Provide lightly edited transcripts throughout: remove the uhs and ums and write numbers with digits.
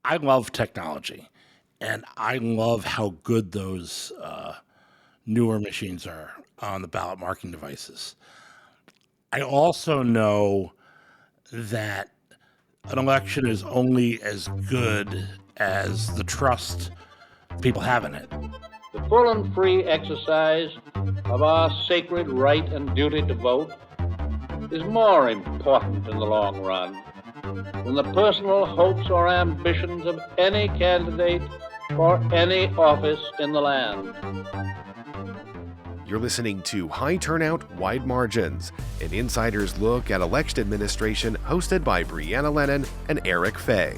I love technology, and I love how good those newer machines are on the ballot marking devices. I also know that an election is only as good as the trust people have in it. The full and free exercise of our sacred right and duty to vote is more important in the long run than the personal hopes or ambitions of any candidate for any office in the land. You're listening to High Turnout, Wide Margins, an insider's look at election administration hosted by Brianna Lennon and Eric Fay.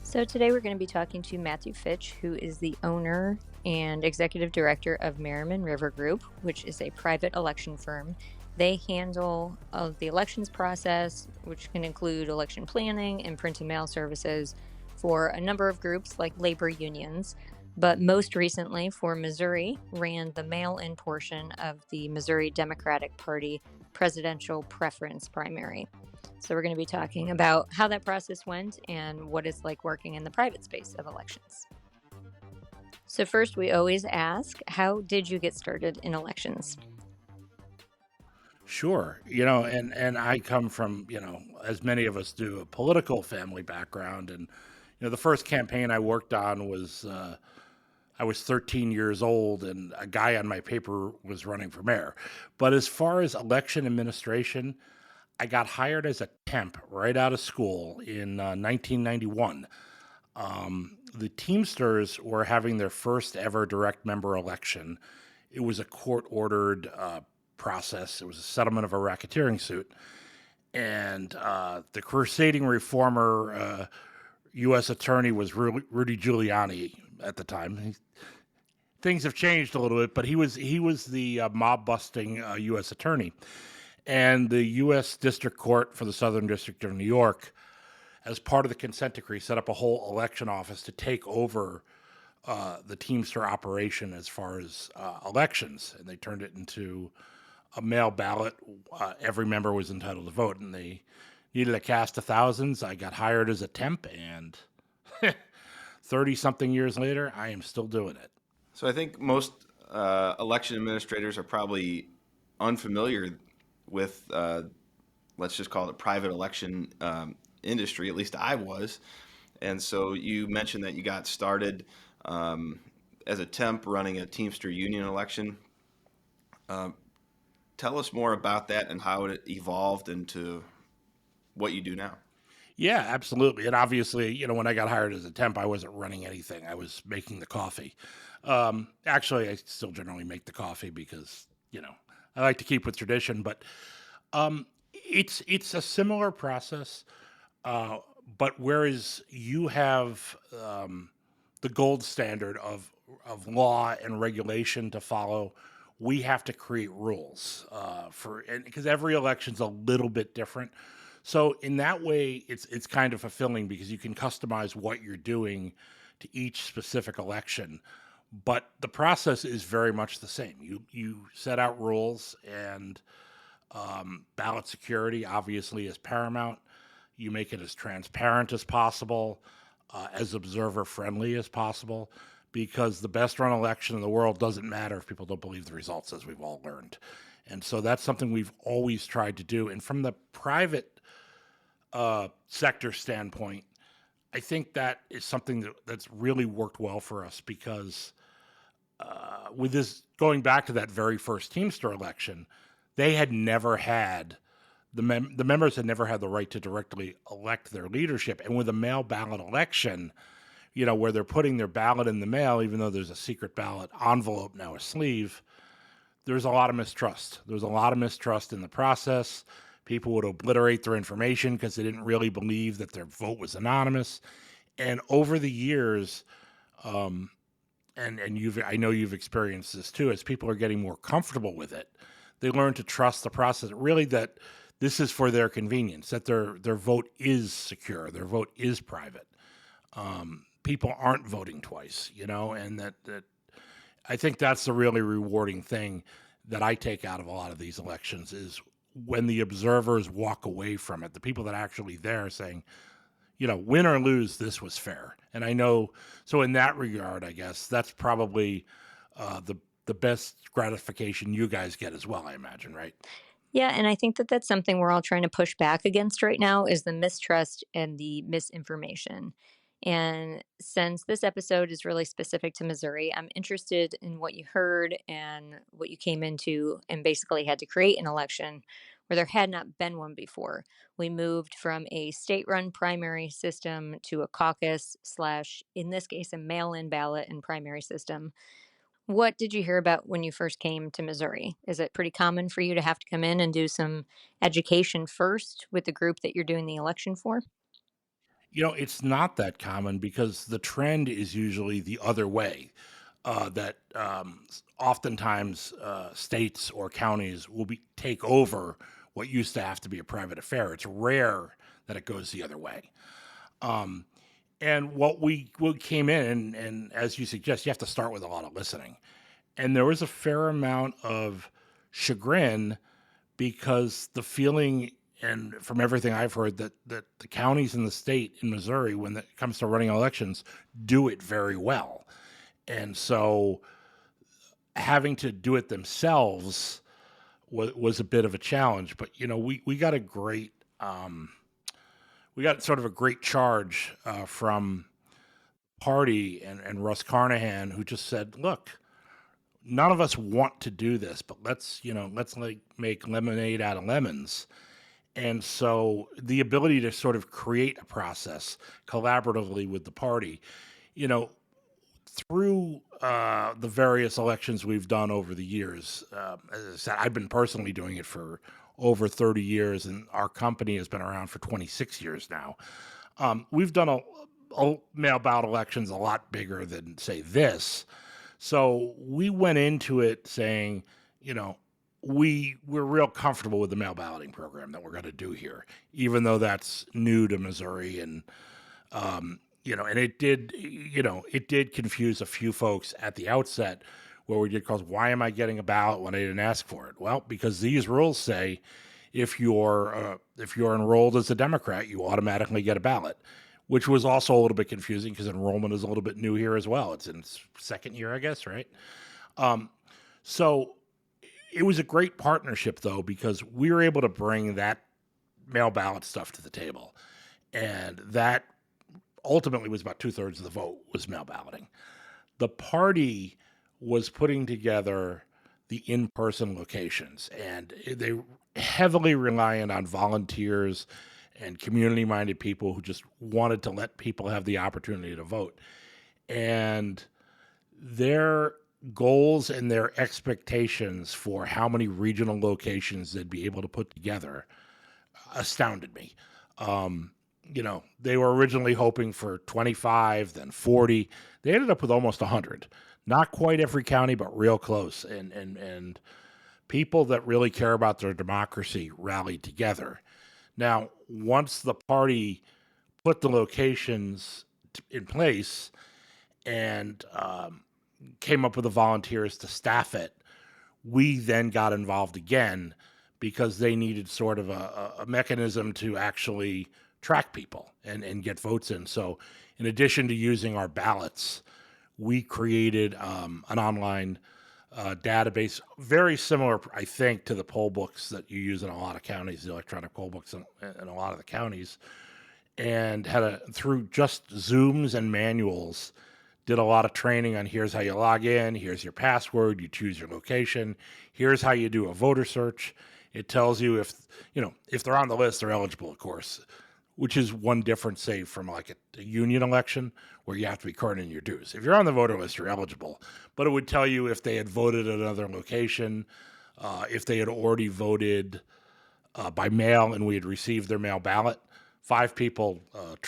So today we're going to be talking to Matthew Fitch, who is the owner and executive director of Merriman River Group, which is a private election firm. They handle the elections process, which can include election planning and print and mail services for a number of groups like labor unions. But most recently for Missouri, ran the mail-in portion of the Missouri Democratic Party presidential preference primary. So we're going to be talking about how that process went and what it's like working in the private space of elections. So first, we always ask, how did you get started in elections? Sure. And I come from, as many of us do, a political family background. And, the first campaign I worked on was, I was 13 years old and a guy on my paper was running for mayor. But as far as election administration, I got hired as a temp right out of school in 1991. The Teamsters were having their first ever direct member election. It was a court-ordered process. It was a settlement of a racketeering suit. And the crusading reformer U.S. attorney was Rudy Giuliani at the time. Things have changed a little bit, but he was the mob-busting U.S. attorney. And the U.S. District Court for the Southern District of New York, as part of the consent decree, set up a whole election office to take over the Teamster operation as far as elections. And they turned it into a mail ballot. Every member was entitled to vote, and they needed a cast of thousands. I got hired as a temp, and 30-something years later, I am still doing it. So I think most election administrators are probably unfamiliar with, let's just call it, private election industry. At least I was. And so you mentioned that you got started as a temp running a Teamster union election. Tell us more about that and how it evolved into what you do now. Yeah, absolutely. And obviously, when I got hired as a temp, I wasn't running anything. I was making the coffee. Actually, I still generally make the coffee because, I like to keep with tradition, but it's a similar process. But whereas you have the gold standard of law and regulation to follow, we have to create rules because every election's a little bit different. So in that way, it's kind of fulfilling because you can customize what you're doing to each specific election. But the process is very much the same. You set out rules, and ballot security obviously is paramount. You make it as transparent as possible, as observer friendly as possible, because the best run election in the world doesn't matter if people don't believe the results, as we've all learned. And so that's something we've always tried to do. And from the private sector standpoint, I think that is something that's really worked well for us because with this, going back to that very first Teamster election, they had never had, the members had never had the right to directly elect their leadership. And with a mail ballot election, where they're putting their ballot in the mail, even though there's a secret ballot envelope, now a sleeve, there's a lot of mistrust. There's a lot of mistrust in the process. People would obliterate their information because they didn't really believe that their vote was anonymous. And over the years, and I know you've experienced this too, as people are getting more comfortable with it, they learn to trust the process, really, that this is for their convenience, that their vote is secure, their vote is private. People aren't voting twice, and that I think that's the really rewarding thing that I take out of a lot of these elections is when the observers walk away from it, the people that are actually there saying, win or lose, this was fair. And I know, so in that regard, I guess that's probably the best gratification you guys get as well, I imagine, right? Yeah, and I think that that's something we're all trying to push back against right now is the mistrust and the misinformation. And since this episode is really specific to Missouri, I'm interested in what you heard and what you came into and basically had to create an election where there had not been one before. We moved from a state-run primary system to a caucus slash, in this case, a mail-in ballot and primary system. What did you hear about when you first came to Missouri? Is it pretty common for you to have to come in and do some education first with the group that you're doing the election for? It's not that common because the trend is usually the other way. That oftentimes states or counties will take over what used to have to be a private affair. It's rare that it goes the other way. Um, and what came in, and as you suggest, you have to start with a lot of listening. And there was a fair amount of chagrin because the feeling, and from everything I've heard, that the counties in the state in Missouri, when it comes to running elections, do it very well. And so having to do it themselves was a bit of a challenge. But, we got a great, we got sort of a great charge from party and Russ Carnahan, who just said, look, none of us want to do this, but let's like make lemonade out of lemons. And so the ability to sort of create a process collaboratively with the party, through the various elections we've done over the years, as I said, I've been personally doing it for over 30 years, and our company has been around for 26 years now. We've done a mail ballot elections a lot bigger than, say, this. So we went into it saying, we're real comfortable with the mail balloting program that we're going to do here, even though that's new to Missouri. And, and it did confuse a few folks at the outset where we did calls, why am I getting a ballot when I didn't ask for it? Well, because these rules say if you're enrolled as a Democrat, you automatically get a ballot, which was also a little bit confusing because enrollment is a little bit new here as well. It's in its second year, I guess, right? So it was a great partnership, though, because we were able to bring that mail ballot stuff to the table. And that ultimately was about 2/3 of the vote was mail balloting. The party was putting together the in-person locations, and they heavily reliant on volunteers and community-minded people who just wanted to let people have the opportunity to vote. And their goals and their expectations for how many regional locations they'd be able to put together astounded me. They were originally hoping for 25, then 40. They ended up with almost 100. Not quite every county, but real close. And people that really care about their democracy rallied together. Now, once the party put the locations in place and came up with the volunteers to staff it, we then got involved again because they needed sort of a mechanism to actually track people and get votes in. So in addition to using our ballots, we created an online database, very similar, I think, to the poll books that you use in a lot of counties, the electronic poll books in a lot of the counties, and through just Zooms and manuals, did a lot of training on here's how you log in, here's your password, you choose your location, here's how you do a voter search. It tells you if they're on the list, they're eligible, of course, which is one difference, say, from like a union election where you have to be current in your dues. If you're on the voter list, you're eligible, but it would tell you if they had voted at another location, if they had already voted by mail and we had received their mail ballot. 5 people but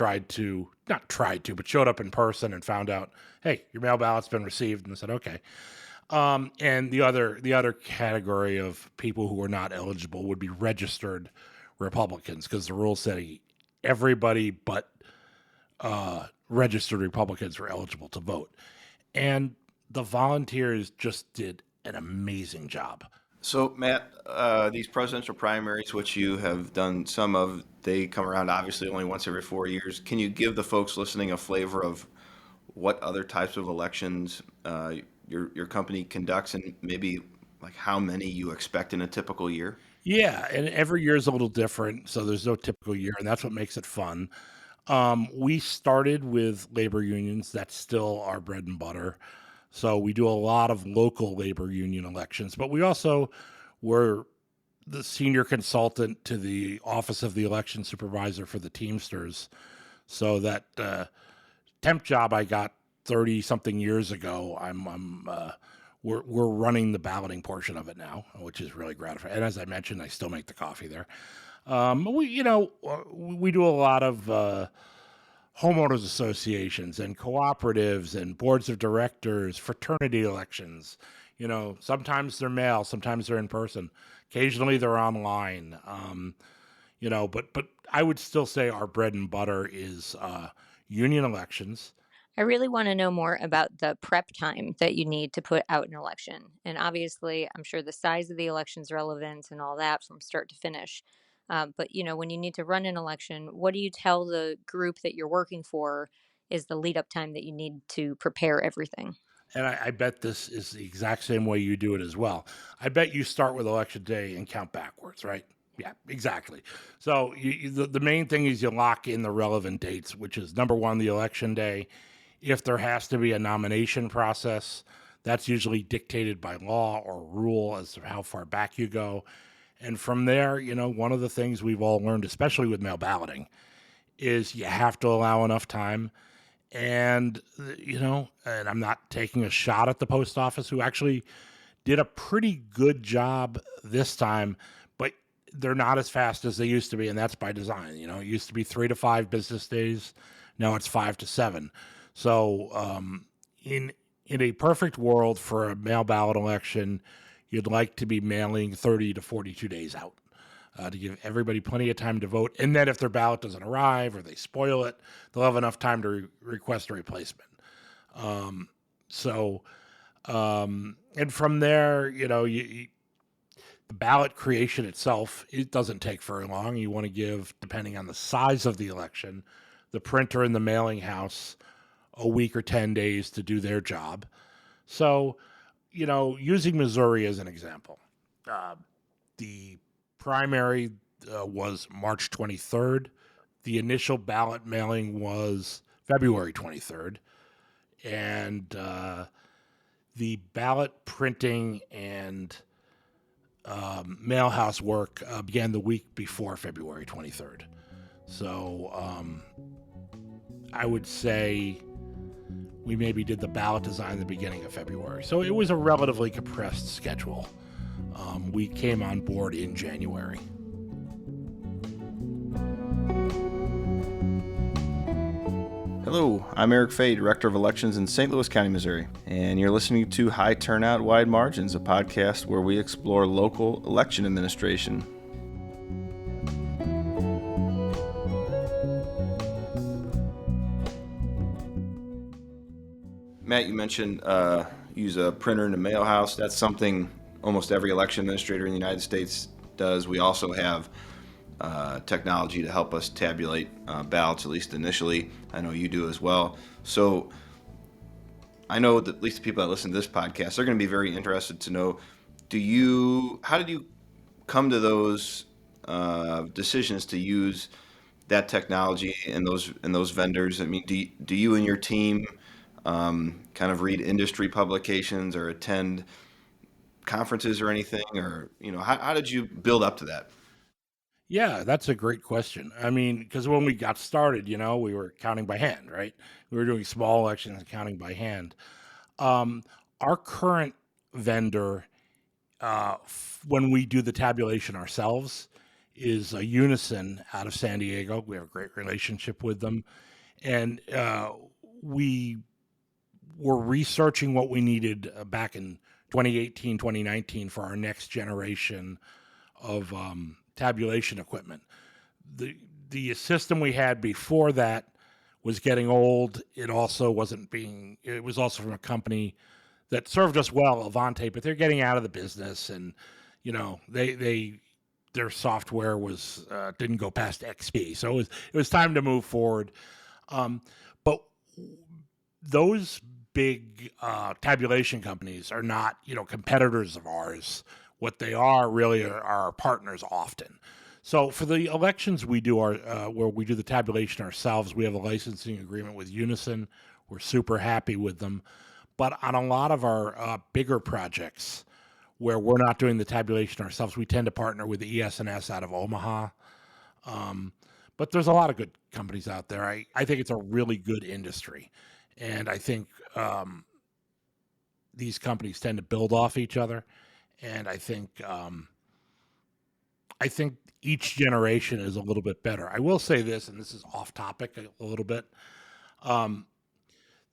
showed up in person and found out, hey, your mail ballot's been received, and I said, okay. And the other category of people who were not eligible would be registered Republicans, because the rule said everybody but registered Republicans were eligible to vote. And the volunteers just did an amazing job. So, Matt, these presidential primaries, which you have done some of, they come around obviously only once every 4 years. Can you give the folks listening a flavor of what other types of elections your company conducts, and maybe like how many you expect in a typical year? Yeah, and every year is a little different, so there's no typical year, and that's what makes it fun. We started with labor unions. That's still our bread and butter. So we do a lot of local labor union elections, but we also were the senior consultant to the Office of the Election Supervisor for the Teamsters. So that temp job I got 30 something years ago, we're running the balloting portion of it now, which is really gratifying. And as I mentioned, I still make the coffee there. We do a lot of homeowners associations and cooperatives and boards of directors, fraternity elections. Sometimes they're mail, sometimes they're in person, occasionally they're online. But I would still say our bread and butter is union elections. I really want to know more about the prep time that you need to put out an election. And obviously, I'm sure the size of the election's relevant and all that from start to finish. But when you need to run an election, what do you tell the group that you're working for is the lead up time that you need to prepare everything? And I bet this is the exact same way you do it as well. I bet you start with election day and count backwards, right? Yeah, exactly. So the main thing is you lock in the relevant dates, which is number one, the election day. If there has to be a nomination process, that's usually dictated by law or rule as to how far back you go. And from there, one of the things we've all learned, especially with mail balloting, is you have to allow enough time. And I'm not taking a shot at the post office, who actually did a pretty good job this time, but they're not as fast as they used to be. And that's by design. It used to be 3 to 5 business days. Now it's 5 to 7. So in a perfect world for a mail ballot election, you'd like to be mailing 30 to 42 days out to give everybody plenty of time to vote. And then if their ballot doesn't arrive or they spoil it, they'll have enough time to request a replacement. Um, so, and from there, the ballot creation itself, it doesn't take very long. You want to give, depending on the size of the election, the printer and the mailing house a week or 10 days to do their job. So, using Missouri as an example, the primary was March 23rd. The initial ballot mailing was February 23rd. And the ballot printing and mail house work began the week before February 23rd. So I would say we maybe did the ballot design at the beginning of February. So it was a relatively compressed schedule. We came on board in January. Hello, I'm Eric Fay, Director of Elections in St. Louis County, Missouri, and you're listening to High Turnout, Wide Margins, a podcast where we explore local election administration. Matt, you mentioned use a printer in a mail house. That's something almost every election administrator in the United States does. We also have technology to help us tabulate ballots, at least initially. I know you do as well. So I know that at least the people that listen to this podcast, they're going to be very interested to know, how did you come to those decisions to use that technology and those vendors? I mean, do you and your team kind of read industry publications or attend conferences or anything, or how did you build up to that? Yeah, that's a great question. I mean, because when we got started, we were counting by hand, right? We were doing small elections and counting by hand. Um, our current vendor, when we do the tabulation ourselves, is Unison out of San Diego. We have a great relationship with them. And we were researching what we needed back in 2018, 2019 for our next generation of tabulation equipment. The system we had before that was getting old. It was also from a company that served us well, Avante, but they're getting out of the business, and their software was didn't go past XP, so it was time to move forward. But those big tabulation companies are not competitors of ours. What they are really are our partners often. So for the elections we do where we do the tabulation ourselves, we have a licensing agreement with Unison. We're super happy with them. But on a lot of our bigger projects where we're not doing the tabulation ourselves, we tend to partner with the ES&S out of Omaha. But there's a lot of good companies out there. I think it's a really good industry. And I think these companies tend to build off each other. And I think each generation is a little bit better. I will say this, and this is off topic a little bit.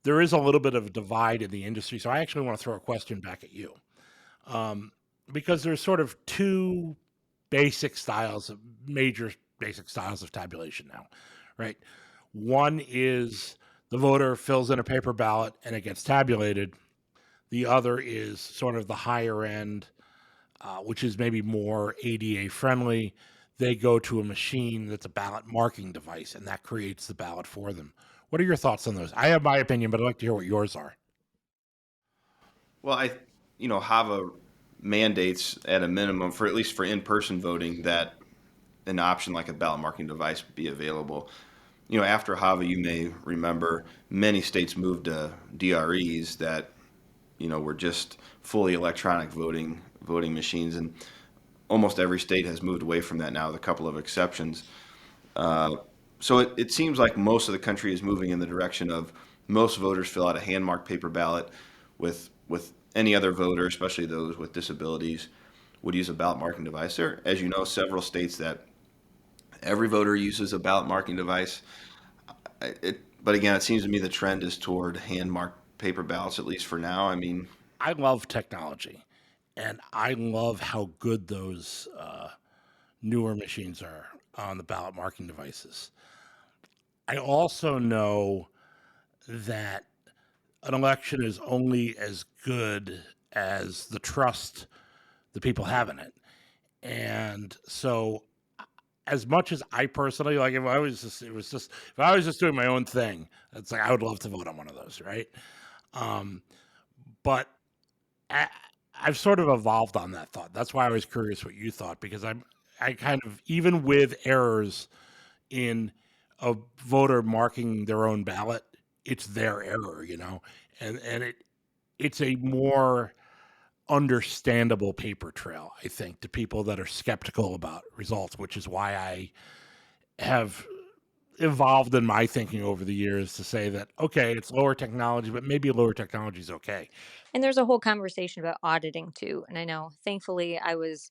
There is a little bit of a divide in the industry. So I actually want to throw a question back at you. Because there's sort of two major basic styles of tabulation now, right? One is the voter fills in a paper ballot and it gets tabulated. The other is sort of the higher end, which is maybe more ADA friendly. They go to a machine that's a ballot marking device, and that creates the ballot for them. What are your thoughts on those? I have my opinion, but I'd like to hear what yours are. Well, HAVA mandates at a minimum, for at least for in-person voting, that an option like a ballot marking device be available. After HAVA, you may remember many states moved to DREs that were just fully electronic voting machines, and almost every state has moved away from that now, with a couple of exceptions. So it seems like most of the country is moving in the direction of most voters fill out a hand-marked paper ballot with any other voter, especially those with disabilities, would use a ballot marking device. There are, as you know, several states that every voter uses a ballot marking device. But again, it seems to me the trend is toward hand-marked paper ballots, at least for now. I mean, I love technology, and I love how good those newer machines are on the ballot marking devices. I also know that an election is only as good as the trust the people have in it. And so as much as I personally, like, if I was just doing my own thing, it's like I would love to vote on one of those, right? But I've sort of evolved on that thought. That's why I was curious what you thought, because I kind of, even with errors in a voter marking their own ballot, it's their error, and it's a more understandable paper trail, I think, to people that are skeptical about results, which is why I have evolved in my thinking over the years to say that, okay, it's lower technology, but maybe lower technology is okay. And there's a whole conversation about auditing too. And I know, thankfully, I was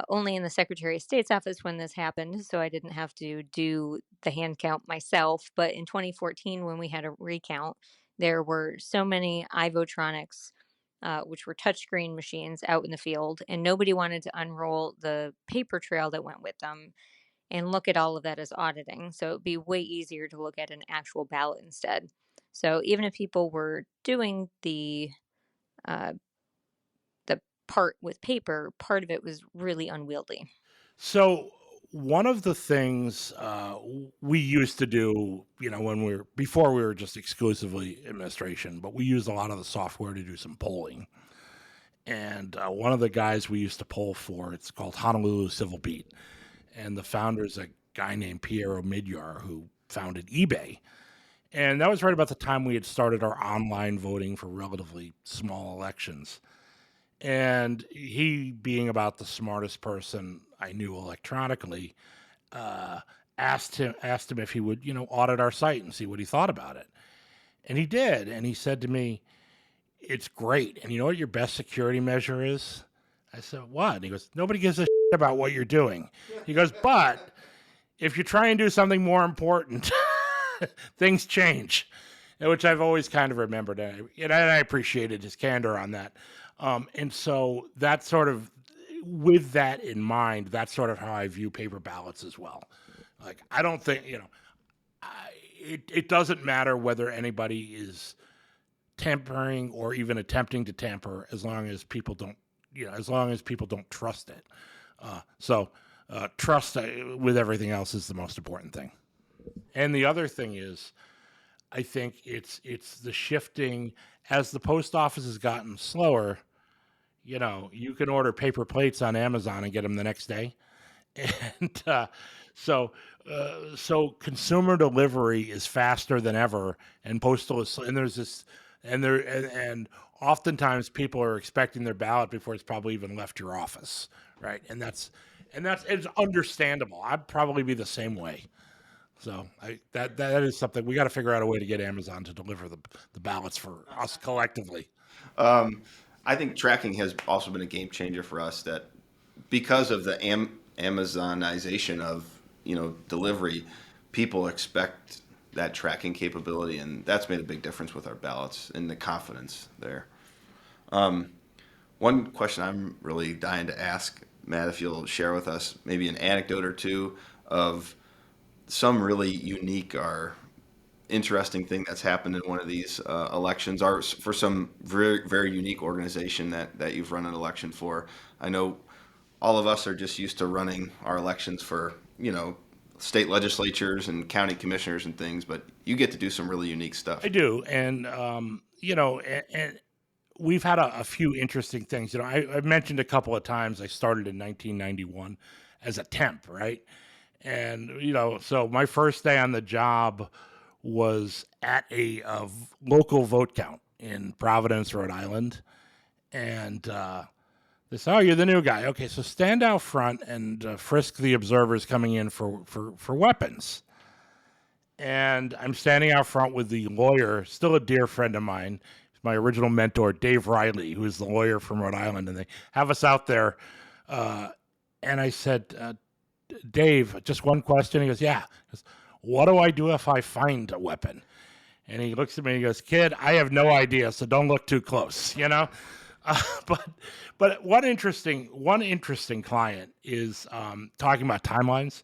only in the Secretary of State's office when this happened, so I didn't have to do the hand count myself. But in 2014, when we had a recount, there were so many iVotronics, which were touchscreen machines, out in the field, and nobody wanted to unroll the paper trail that went with them and look at all of that as auditing. So it'd be way easier to look at an actual ballot instead. So even if people were doing the part with paper, part of it was really unwieldy. So one of the things we used to do, before we were just exclusively administration, but we used a lot of the software to do some polling. And one of the guys we used to poll for, it's called Honolulu Civil Beat. And the founder is a guy named Piero Midyar, who founded eBay. And that was right about the time we had started our online voting for relatively small elections. And he, being about the smartest person I knew electronically, asked him if he would, audit our site and see what he thought about it. And he did. And he said to me, "It's great. And you know what your best security measure is?" I said, "What?" And he goes, "Nobody gives a shit about what you're doing." He goes, "But if you try and do something more important, things change," which I've always kind of remembered. And I appreciated his candor on that. And so that's sort of, with that in mind, that's sort of how I view paper ballots as well. Like, I don't think, it doesn't matter whether anybody is tampering or even attempting to tamper, as long as people don't as long as people don't trust it. Trust with everything else is the most important thing. And the other thing is, I think it's the shifting as the post office has gotten slower. You can order paper plates on Amazon and get them the next day, and so consumer delivery is faster than ever, and postal is, and there's this, and oftentimes people are expecting their ballot before it's probably even left your office, right? And that's it's understandable. I'd probably be the same way. So that is something we got to figure out a way to get Amazon to deliver the ballots for us collectively. I think tracking has also been a game changer for us, that because of the Amazonization of delivery, people expect that tracking capability, and that's made a big difference with our ballots and the confidence there. One question I'm really dying to ask, Matt, if you'll share with us maybe an anecdote or two of some really unique or interesting thing that's happened in one of these elections, or for some very, very unique organization that you've run an election for. I know all of us are just used to running our elections for, state legislatures and county commissioners and things, but you get to do some really unique stuff. I do. And, and we've had a few interesting things. I've mentioned a couple of times I started in 1991 as a temp, right? And, so my first day on the job was at a local vote count in Providence, Rhode Island. And they said, "Oh, you're the new guy. Okay, so stand out front and frisk the observers coming in for weapons." And I'm standing out front with the lawyer, still a dear friend of mine, my original mentor, Dave Riley, who is the lawyer from Rhode Island. And they have us out there. And I said, "Dave, just one question." He goes, "Yeah." He goes, "What do I do if I find a weapon?" And he looks at me and he goes, "Kid, I have no idea, so don't look too close," But one interesting client is talking about timelines.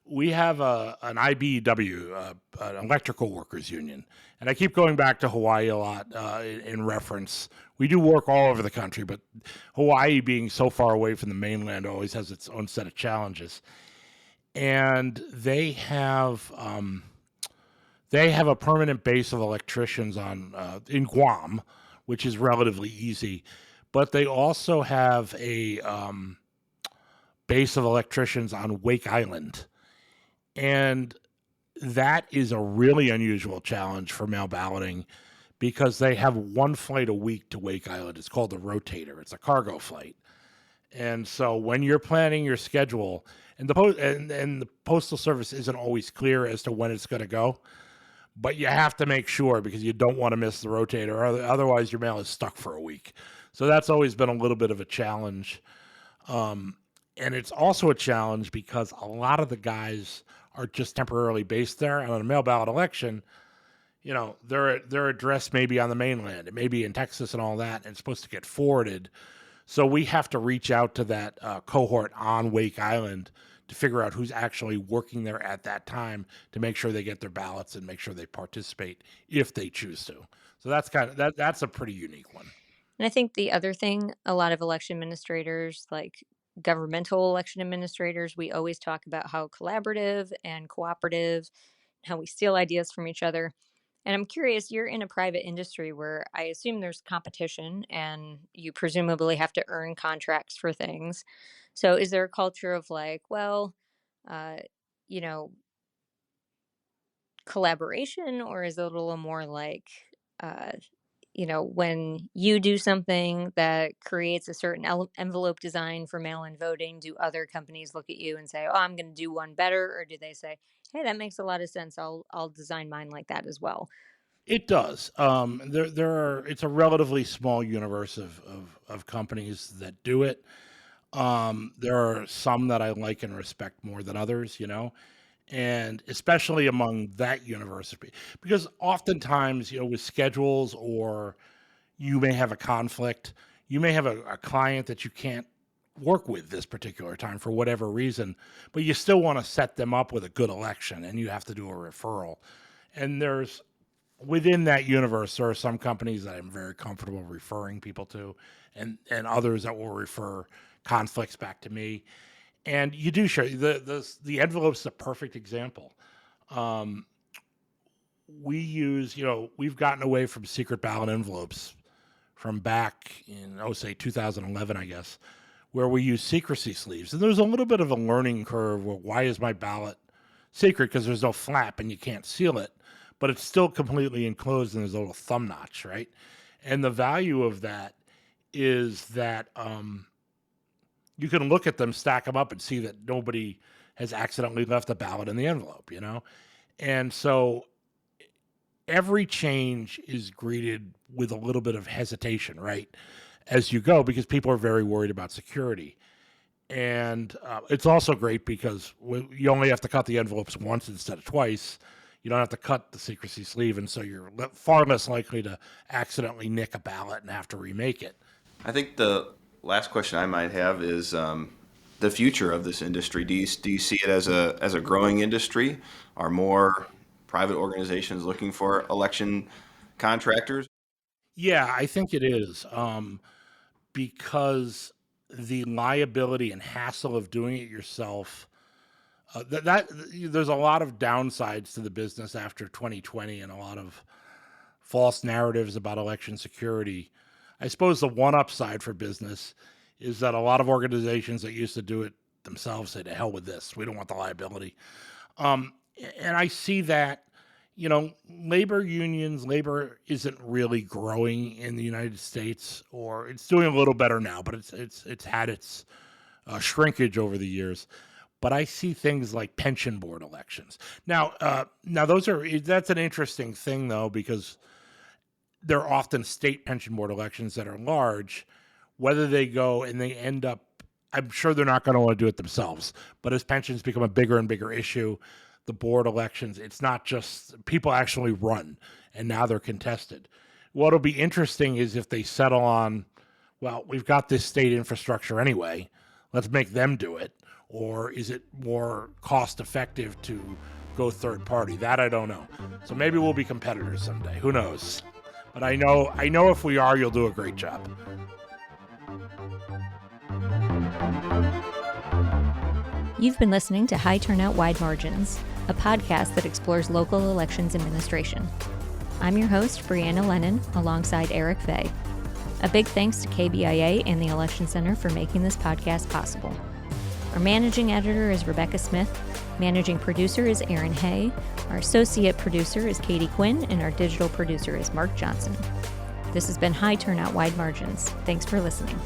We have an IBEW, an electrical workers union, and I keep going back to Hawaii a lot in reference. We do work all over the country, but Hawaii being so far away from the mainland always has its own set of challenges. And they have a permanent base of electricians in Guam, which is relatively easy. But they also have a base of electricians on Wake Island. And that is a really unusual challenge for mail balloting because they have one flight a week to Wake Island. It's called the Rotator. It's a cargo flight. And so when you're planning your schedule, and the Postal Service isn't always clear as to when it's going to go, but you have to make sure because you don't want to miss the Rotator. Otherwise, your mail is stuck for a week. So that's always been a little bit of a challenge. And it's also a challenge because a lot of the guys are just temporarily based there. And on a mail ballot election, their address may be on the mainland. It may be in Texas and all that, and it's supposed to get forwarded. So we have to reach out to that cohort on Wake Island to figure out who's actually working there at that time to make sure they get their ballots and make sure they participate if they choose to. So that's a pretty unique one. And I think the other thing, a lot of election administrators, like governmental election administrators, we always talk about how collaborative and cooperative, how we steal ideas from each other. And I'm curious, you're in a private industry where I assume there's competition and you presumably have to earn contracts for things. So is there a culture of uh, you know, collaboration, or is it a little more like, uh, when you do something that creates a certain envelope design for mail-in voting, do other companies look at you and say, "Oh, I'm going to do one better," or do they say, "Hey, that makes a lot of sense. I'll design mine like that as well"? It does. It's a relatively small universe of companies that do it. There are some that I like and respect more than others, and especially among that universe, because oftentimes, with schedules or you may have a conflict, you may have a client that you can't work with this particular time for whatever reason, but you still want to set them up with a good election and you have to do a referral. And there's within that universe, there are some companies that I'm very comfortable referring people to, and others that will refer conflicts back to me. And you do share the envelope's the perfect example. We use, we've gotten away from secret ballot envelopes from back in, say 2011, I guess, where we use secrecy sleeves. And there's a little bit of a learning curve. Well, why is my ballot secret? Because there's no flap and you can't seal it, but it's still completely enclosed and there's a little thumb notch, right? And the value of that is that you can look at them, stack them up, and see that nobody has accidentally left a ballot in the envelope, And so every change is greeted with a little bit of hesitation, right, as you go, because people are very worried about security. And it's also great because you only have to cut the envelopes once instead of twice. You don't have to cut the secrecy sleeve, and so you're far less likely to accidentally nick a ballot and have to remake it. I think the last question I might have is the future of this industry. Do you see it as a growing industry? Are more private organizations looking for election contractors? Yeah, I think it is, because the liability and hassle of doing it yourself, there's a lot of downsides to the business after 2020 and a lot of false narratives about election security. I suppose the one upside for business is that a lot of organizations that used to do it themselves say, to hell with this. We don't want the liability. And I see that, labor isn't really growing in the United States, or it's doing a little better now, but it's had its shrinkage over the years. But I see things like pension board elections. Now that's an interesting thing though, because there are often state pension board elections that are large. Whether they go and they end up, I'm sure they're not going to want to do it themselves. But as pensions become a bigger and bigger issue, the board elections, it's not just people actually run, and now they're contested. What'll be interesting is if they settle on, well, we've got this state infrastructure anyway, let's make them do it. Or is it more cost effective to go third party? That I don't know. So maybe we'll be competitors someday. Who knows? But I know if we are, you'll do a great job. You've been listening to High Turnout Wide Margins, a podcast that explores local elections administration. I'm your host, Brianna Lennon, alongside Eric Vey. A big thanks to KBIA and the Election Center for making this podcast possible. Our managing editor is Rebecca Smith, managing producer is Aaron Hay, our associate producer is Katie Quinn, and our digital producer is Mark Johnson. This has been High Turnout Wide Margins. Thanks for listening.